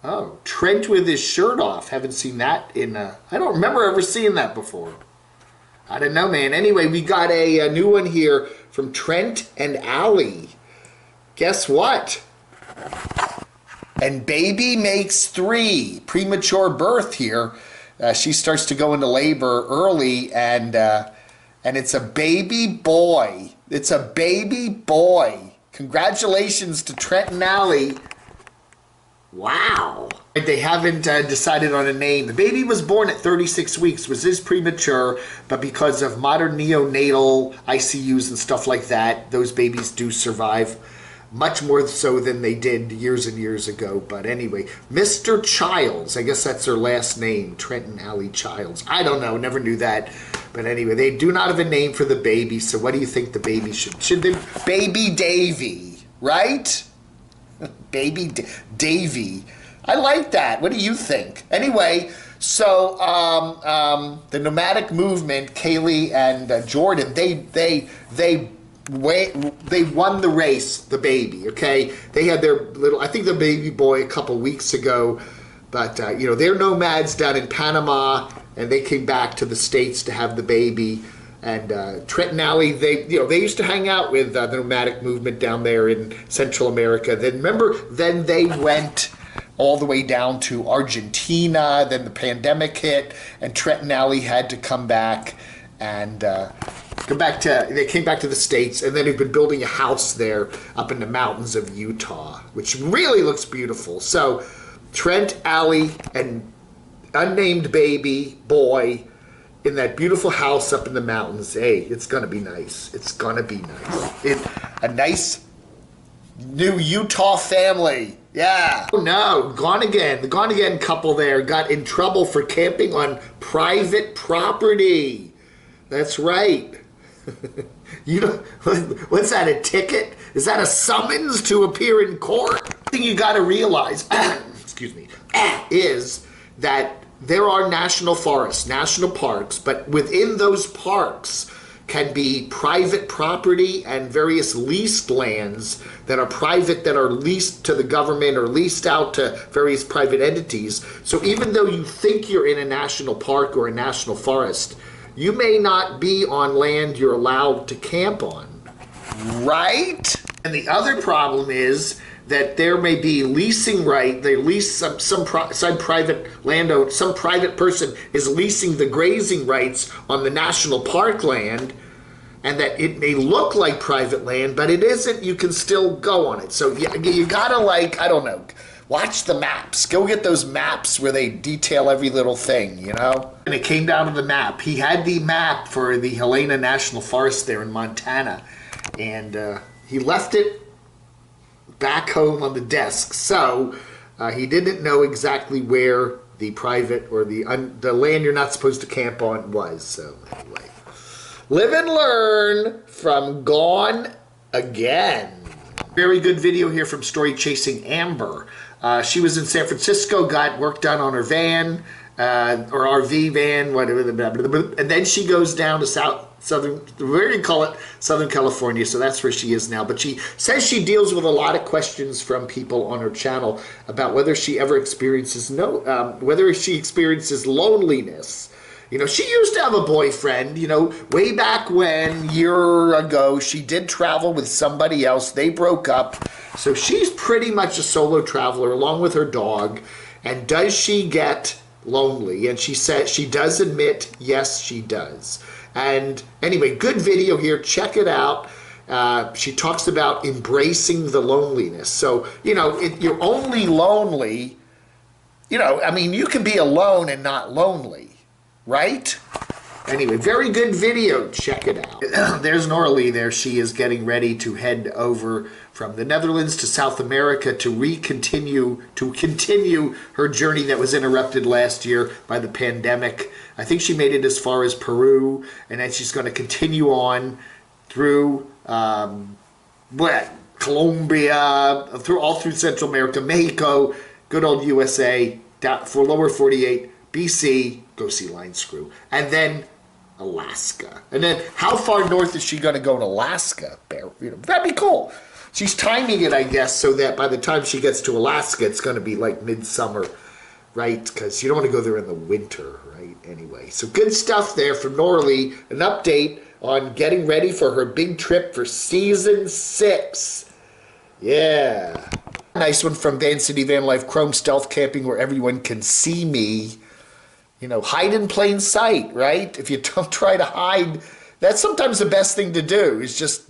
Oh, Trent with his shirt off. Haven't seen that in, I don't remember ever seeing that before. I don't know, man. Anyway, we got a new one here from Trent and Allie. Guess what? And baby makes 3. Premature birth here. She starts to go into labor early, and it's a baby boy. It's a baby boy. Congratulations to Trent and Allie. Wow. They haven't decided on a name. The baby was born at 36 weeks, which is premature, but because of modern neonatal ICUs and stuff like that, those babies do survive much more so than they did years and years ago. But anyway, Mr. Childs, I guess that's their last name, Trent and Allie Childs. I don't know, never knew that. But anyway, they do not have a name for the baby, so what do you think the baby should they? Baby Davy, right? Baby Davy. I like that. What do you think? Anyway, so the nomadic movement, Kaylee and Jordan, they won the race, the baby, okay? They had their little, I think the baby boy a couple weeks ago, but they're nomads down in Panama, and they came back to the States to have the baby. And Trent and Allie, they used to hang out with the nomadic movement down there in Central America. Then they went all the way down to Argentina. Then the pandemic hit, and Trent and Allie had to come back and they came back to the States, and then they've been building a house there up in the mountains of Utah, which really looks beautiful. So Trent, Allie, and unnamed baby boy in that beautiful house up in the mountains. Hey, it's gonna be nice. It's gonna be nice. A nice new Utah family. Yeah. Oh no, Gone Again. The Gone Again couple there got in trouble for camping on private property. That's right. What's that, a ticket? Is that a summons to appear in court? The thing you gotta realize, excuse me, is that there are national forests, national parks, but within those parks can be private property and various leased lands that are private, that are leased to the government or leased out to various private entities. So even though you think you're in a national park or a national forest, you may not be on land you're allowed to camp on, right? And the other problem is that there may be leasing right. They lease some private landowner, some private person is leasing the grazing rights on the national park land, and that it may look like private land, but it isn't. You can still go on it. So you gotta, I don't know, watch the maps. Go get those maps where they detail every little thing, And it came down to the map. He had the map for the Helena National Forest there in Montana, and he left it back home on the desk, so he didn't know exactly where the private or the land you're not supposed to camp on was. So anyway, live and learn from Gone Again. Very good video here from Story Chasing Amber. She was in San Francisco, got work done on her van, or RV van, whatever, and then she goes down to Southern California, so that's where she is now. But she says she deals with a lot of questions from people on her channel about whether she ever experiences loneliness. She used to have a boyfriend, way back when, year ago. She did travel with somebody else. They broke up. So she's pretty much a solo traveler along with her dog. And does she get lonely? And she said she does admit, yes, she does. And anyway, good video here. Check it out. She talks about embracing the loneliness. So, you're only lonely, you can be alone and not lonely, right? Anyway, very good video. Check it out. There's Norley there. She is getting ready to head over from the Netherlands to South America to continue her journey that was interrupted last year by the pandemic. I think she made it as far as Peru, and then she's going to continue on through Colombia, all through Central America, Mexico, good old USA, down for lower 48, BC, go see Line Screw, and then Alaska. And then how far north is she going to go in Alaska? That'd be cool. She's timing it, I guess, so that by the time she gets to Alaska, it's going to be like midsummer, right? Because you don't want to go there in the winter, right? Anyway, so good stuff there from Norley. An update on getting ready for her big trip for season 6. Yeah. Nice one from Van City Van Life Chrome, stealth camping where everyone can see me. You know, hide in plain sight, right? If you don't try to hide, that's sometimes the best thing to do is just,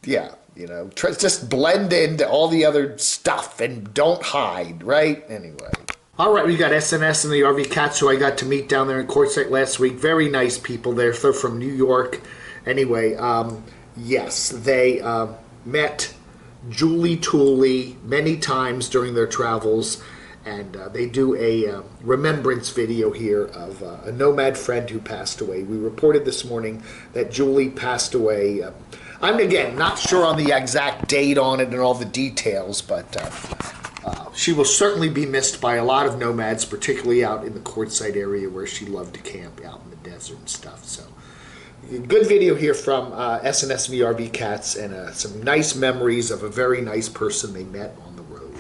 yeah, you know, just blend into all the other stuff and don't hide, right? Anyway. All right, we got SNS and the RV Cats, who I got to meet down there in Quartzsite last week. Very nice people there. They're from New York. Anyway, yes, they met Julie Tooley many times during their travels, and they do a remembrance video here of a Nomad friend who passed away. We reported this morning that Julie passed away. I'm, again, not sure on the exact date on it and all the details, but she will certainly be missed by a lot of nomads, particularly out in the Quartzsite area where she loved to camp out in the desert and stuff. So, good video here from SNS and the RV Cats, and some nice memories of a very nice person they met on the road.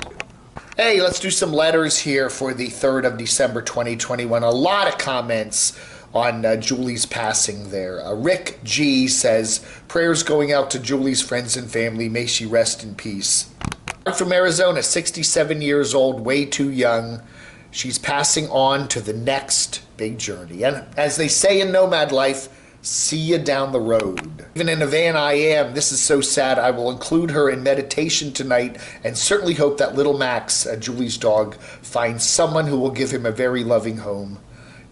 Hey, let's do some letters here for the 3rd of December 2021. A lot of comments on Julie's passing there. Rick G says, prayers going out to Julie's friends and family. May she rest in peace. From Arizona, 67 years old, way too young. She's passing on to the next big journey. And as they say in nomad life, see you down the road. Even in a van I am. This is so sad. I will include her in meditation tonight and certainly hope that little Max, Julie's dog, finds someone who will give him a very loving home.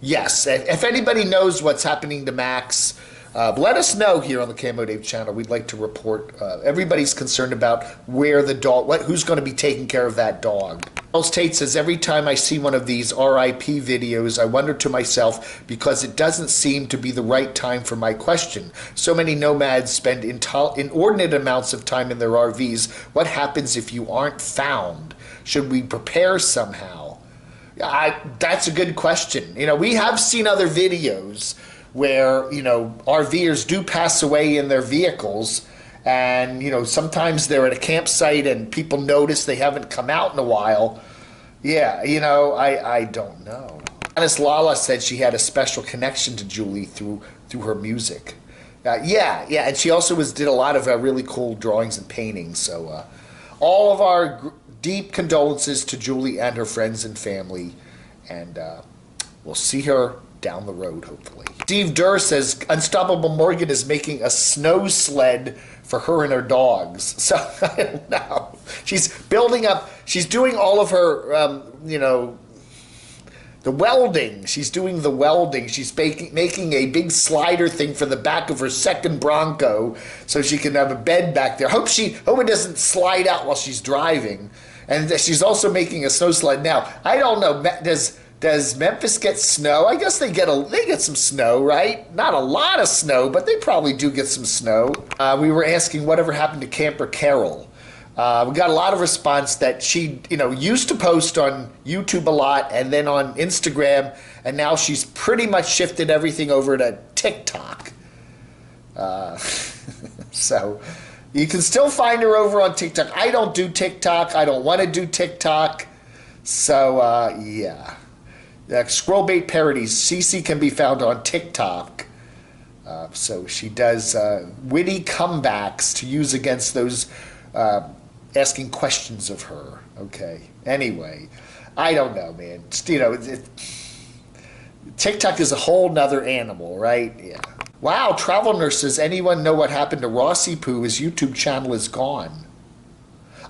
Yes, if anybody knows what's happening to Max, let us know here on the Camo Dave channel. We'd like to report. Everybody's concerned about where the dog, who's going to be taking care of that dog. Charles Tate says, every time I see one of these RIP videos, I wonder to myself, because it doesn't seem to be the right time for my question. So many nomads spend inordinate amounts of time in their RVs. What happens if you aren't found? Should we prepare somehow? That's a good question. You know, we have seen other videos where, you know, RVers do pass away in their vehicles, and, you know, sometimes they're at a campsite and people notice they haven't come out in a while. Yeah, you know, I don't know. Honest Lala said she had a special connection to Julie through her music. Yeah, and she also did a lot of really cool drawings and paintings. So all of our deep condolences to Julie and her friends and family, and we'll see her down the road, hopefully. Steve Durr says, Unstoppable Morgan is making a snow sled for her and her dogs. So, I don't know. She's doing all of her, you know, the welding. She's doing the welding. She's making a big slider thing for the back of her second Bronco so she can have a bed back there. Hope it doesn't slide out while she's driving. And she's also making a snow sled. Now, I don't know, does Memphis get snow? I guess they get some snow, right? Not a lot of snow, but they probably do get some snow. We were asking whatever happened to Camper Carol. We got a lot of response that she, you know, used to post on YouTube a lot and then on Instagram, and now she's pretty much shifted everything over to TikTok. So you can still find her over on TikTok. I don't do TikTok. I don't want to do TikTok. So, yeah. Scrollbait Parodies. Cece can be found on TikTok. So she does witty comebacks to use against those asking questions of her. Okay. Anyway, I don't know, man. You know, TikTok is a whole nother animal, right? Yeah. Wow, Travel Nurse says, anyone know what happened to Rossi Poo? His YouTube channel is gone.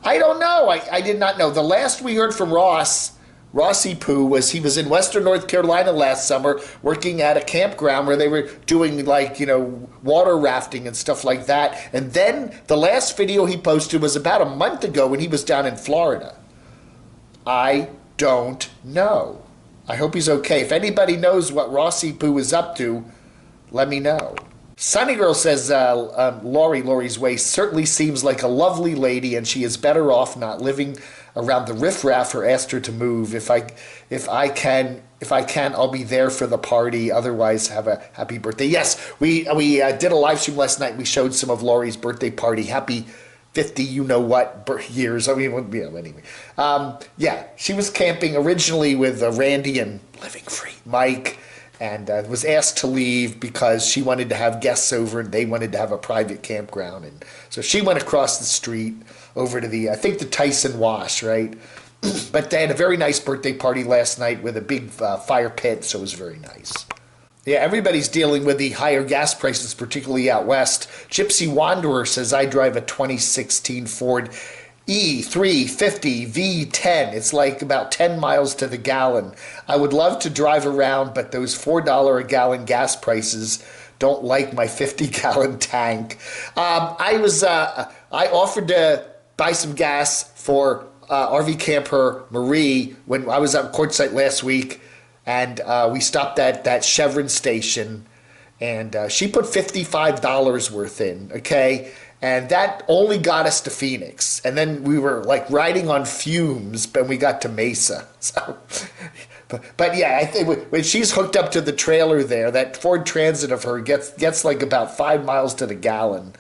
I don't know. I did not know. The last we heard from Rossi Poo was he was in Western North Carolina last summer working at a campground where they were doing, like, you know, water rafting and stuff like that. And then the last video he posted was about a month ago when he was down in Florida. I don't know. I hope he's okay. If anybody knows what Rossi Poo is up to, let me know. Sunny Girl says, Lori's Way certainly seems like a lovely lady, and she is better off not living around the riffraff or asked her to move. If I can, I'll be there for the party. Otherwise, have a happy birthday. Yes, we did a live stream last night. We showed some of Lori's birthday party. Happy 50 years. I mean, anyway. Yeah, she was camping originally with Randy and Living Free Mike, and was asked to leave because she wanted to have guests over and they wanted to have a private campground. And so she went across the street over to I think the Tyson Wash, right? But they had a very nice birthday party last night with a big fire pit, so it was very nice. Yeah, everybody's dealing with the higher gas prices, particularly out west. Gypsy Wanderer says, I drive a 2016 Ford E350 V10. It's like about 10 miles to the gallon. I would love to drive around, but those $4 a gallon gas prices don't like my 50-gallon tank. I offered to buy some gas for RV camper Marie when I was at Quartzsite last week, and we stopped at that Chevron station, and she put $55 worth in, okay? And that only got us to Phoenix. And then we were like riding on fumes when we got to Mesa. So, but yeah, I think when she's hooked up to the trailer there, that Ford Transit of her gets like about 5 miles to the gallon.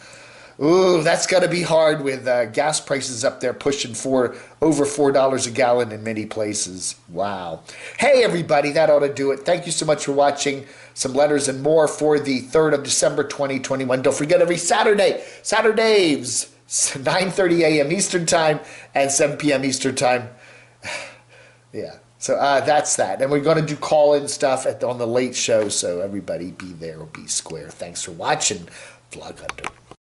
Ooh, that's got to be hard with gas prices up there pushing over $4 a gallon in many places. Wow. Hey, everybody, that ought to do it. Thank you so much for watching Some Letters and More for the 3rd of December, 2021. Don't forget, every Saturdays, 9:30 a.m. Eastern Time and 7 p.m. Eastern Time. Yeah, so that's that. And we're going to do call-in stuff on the late show, so everybody be there or be square. Thanks for watching. Vlog Hunter.